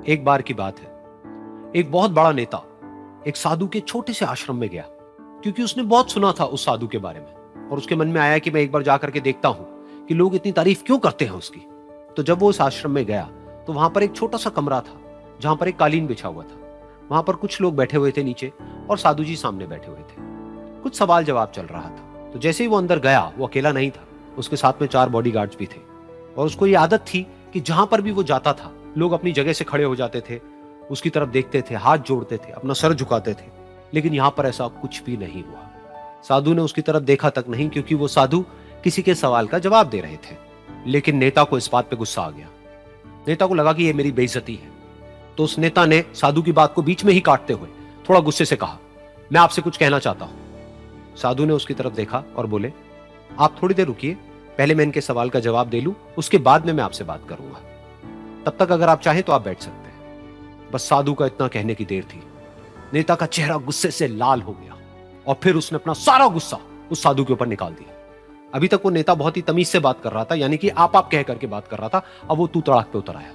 एक बार की बात है, एक बहुत बड़ा नेता एक साधु के छोटे से आश्रम में गया, क्योंकि उसने बहुत सुना था उस साधु के बारे में, और उसके मन में आया कि मैं एक बार जाकर के देखता हूं कि लोग इतनी तारीफ क्यों करते हैं उसकी। तो जब वो उस आश्रम में गया तो वहां पर एक छोटा सा कमरा था, जहां पर एक कालीन बिछा हुआ था। वहां पर कुछ लोग बैठे हुए थे नीचे, और साधु जी सामने बैठे हुए थे। कुछ सवाल जवाब चल रहा था। तो जैसे ही वो अंदर गया, वो अकेला नहीं था, उसके साथ में 4 बॉडीगार्ड्स भी थे। और उसको ये आदत थी कि जहां पर भी वो जाता था, लोग अपनी जगह से खड़े हो जाते थे, उसकी तरफ देखते थे, हाथ जोड़ते थे, अपना सर झुकाते थे। लेकिन यहां पर ऐसा कुछ भी नहीं हुआ। साधु ने उसकी तरफ देखा तक नहीं, क्योंकि वो साधु किसी के सवाल का जवाब दे रहे थे। लेकिन नेता को इस बात पे गुस्सा आ गया। नेता को लगा कि ये मेरी बेइज्जती है। तो उस नेता ने साधु की बात को बीच में ही काटते हुए थोड़ा गुस्से से कहा, मैं आपसे कुछ कहना चाहता हूं। साधु ने उसकी तरफ देखा और बोले, आप थोड़ी देर रुकिए, पहले मैं इनके सवाल का जवाब दे लूं, उसके बाद में मैं आपसे बात करूंगा। तब तक अगर आप चाहें तो आप बैठ सकते हैं। बस साधु का इतना कहने की देर थी। नेता का चेहरा गुस्से से लाल हो गया, और फिर उसने अपना सारा गुस्सा उस साधु के ऊपर निकाल दिया। अभी तक वो नेता बहुत ही तमीज से बात कर रहा था, यानी कि आप कह करके बात कर रहा था। अब वो तू तड़ाक पे उतर आया।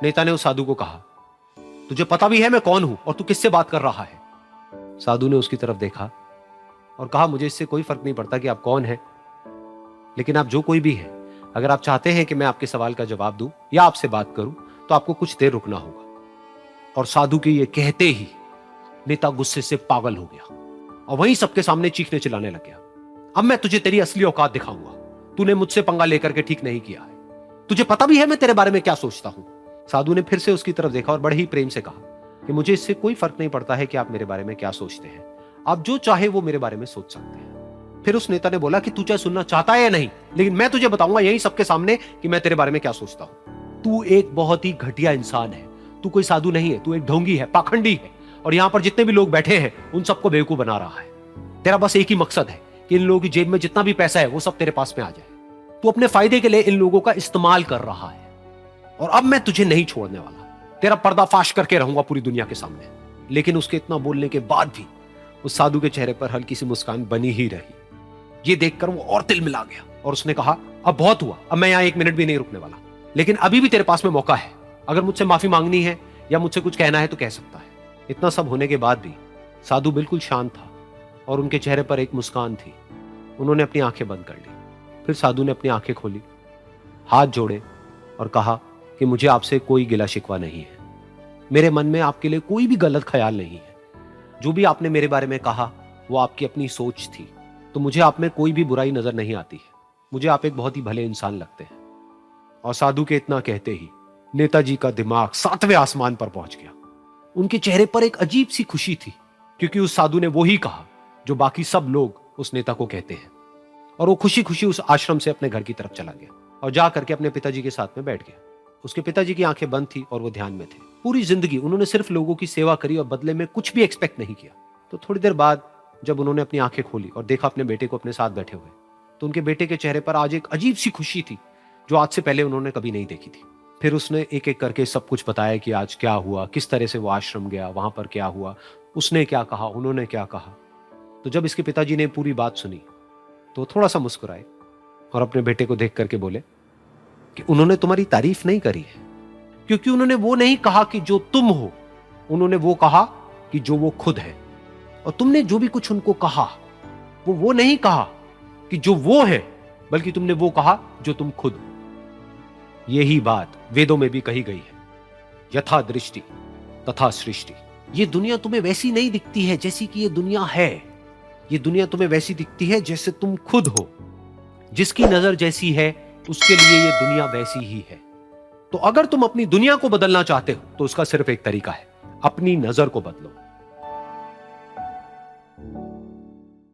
नेता ने उस साधु को कहा, तुझे पता भी है मैं कौन हूं और तू किससे बात कर रहा है? साधु ने उसकी तरफ देखा और कहा, मुझे इससे कोई फर्क नहीं पड़ता कि आप कौन हैं, लेकिन आप जो कोई भी हैं, अगर आप चाहते हैं कि मैं आपके सवाल का जवाब दूं या आपसे बात करूं, तो आपको कुछ देर रुकना होगा। और साधु के ये कहते ही नेता गुस्से से पागल हो गया और वहीं सबके सामने चीखने चिल्लाने लग गया, अब मैं तुझे तेरी असली औकात दिखाऊंगा। तूने मुझसे पंगा लेकर के ठीक नहीं किया है। तुझे पता भी है मैं तेरे बारे में क्या सोचता हूं। साधु ने फिर से उसकी तरफ देखा और बड़े ही प्रेम से कहा कि मुझे इससे कोई फर्क नहीं पड़ता है कि आप मेरे बारे में क्या सोचते हैं। आप जो चाहे वो मेरे बारे में सोच सकते हैं। फिर उस नेता ने बोला कि तू चाहे सुनना चाहता है या नहीं, लेकिन मैं तुझे बताऊंगा यही सबके सामने कि मैं तेरे बारे में क्या सोचता हूं। तू एक बहुत ही घटिया इंसान है। तू कोई साधु नहीं है, तू एक ढोंगी है, पाखंडी है, और यहां पर जितने भी लोग बैठे हैं उन सबको बेवकूफ बना रहा है। तेरा बस एक ही मकसद है कि इन लोगों की जेब में जितना भी पैसा है वो सब तेरे पास में आ जाए। तू अपने फायदे के लिए इन लोगों का इस्तेमाल कर रहा है, और अब मैं तुझे नहीं छोड़ने वाला। तेरा पर्दाफाश करके रहूंगा पूरी दुनिया के सामने। लेकिन उसके इतना बोलने के बाद भी उस साधु के चेहरे पर हल्की सी मुस्कान बनी ही रही। ये देखकर वो और तिल मिला गया और उसने कहा, अब बहुत हुआ, अब मैं यहां 1 मिनट भी नहीं रुकने वाला। लेकिन अभी भी तेरे पास में मौका है। अगर मुझसे माफी मांगनी है या मुझसे कुछ कहना है तो कह सकता है। इतना सब होने के बाद भी साधु बिल्कुल शांत था और उनके चेहरे पर एक मुस्कान थी। उन्होंने अपनी आंखें बंद कर ली। फिर साधु ने अपनी आंखें खोली, हाथ जोड़े और कहा कि मुझे आपसे कोई गिला शिकवा नहीं है। मेरे मन में आपके लिए कोई भी गलत ख्याल नहीं है। जो भी आपने मेरे बारे में कहा वो आपकी अपनी सोच थी, तो मुझे आप में कोई भी बुराई नजर नहीं आती है। मुझे आप एक बहुत ही भले इंसान लगते हैं। और साधु के इतना कहते ही नेताजी का दिमाग 7वें आसमान पर पहुंच गया। उनके चेहरे पर एक अजीब सी खुशी थी, क्योंकि उस साधु ने वो ही कहा जो बाकी सब लोग उस नेता को कहते हैं। और वो खुशी खुशी उस आश्रम से अपने घर की तरफ चला गया और जा करके अपने पिताजी के साथ में बैठ गया। उसके पिताजी की आंखें बंद थी और वो ध्यान में थे। पूरी जिंदगी उन्होंने सिर्फ लोगों की सेवा करी और बदले में कुछ भी एक्सपेक्ट नहीं किया। तो थोड़ी देर बाद जब उन्होंने अपनी आंखें खोली और देखा अपने बेटे को अपने साथ बैठे हुए, तो उनके बेटे के चेहरे पर आज एक अजीब सी खुशी थी जो आज से पहले उन्होंने कभी नहीं देखी थी। फिर उसने एक एक करके सब कुछ बताया कि आज क्या हुआ, किस तरह से वो आश्रम गया, वहां पर क्या हुआ, उसने क्या कहा, उन्होंने क्या कहा। तो जब इसके पिताजी ने पूरी बात सुनी तो थोड़ा सा मुस्कुराए और अपने बेटे को देख करके बोले कि उन्होंने तुम्हारी तारीफ नहीं करी है, क्योंकि उन्होंने वो नहीं कहा कि जो तुम हो, उन्होंने वो कहा कि जो वो खुद है। और तुमने जो भी कुछ उनको कहा वो नहीं कहा कि जो वो है, बल्कि तुमने वो कहा जो तुम खुद हो। यही बात वेदों में भी कही गई है, यथा दृष्टि तथा सृष्टि। ये दुनिया तुम्हें वैसी नहीं दिखती है जैसी कि ये दुनिया है। ये दुनिया तुम्हें वैसी दिखती है जैसे तुम खुद हो। जिसकी नजर जैसी है उसके लिए ये दुनिया वैसी ही है। तो अगर तुम अपनी दुनिया को बदलना चाहते हो तो उसका सिर्फ एक तरीका है, अपनी नजर को बदलो।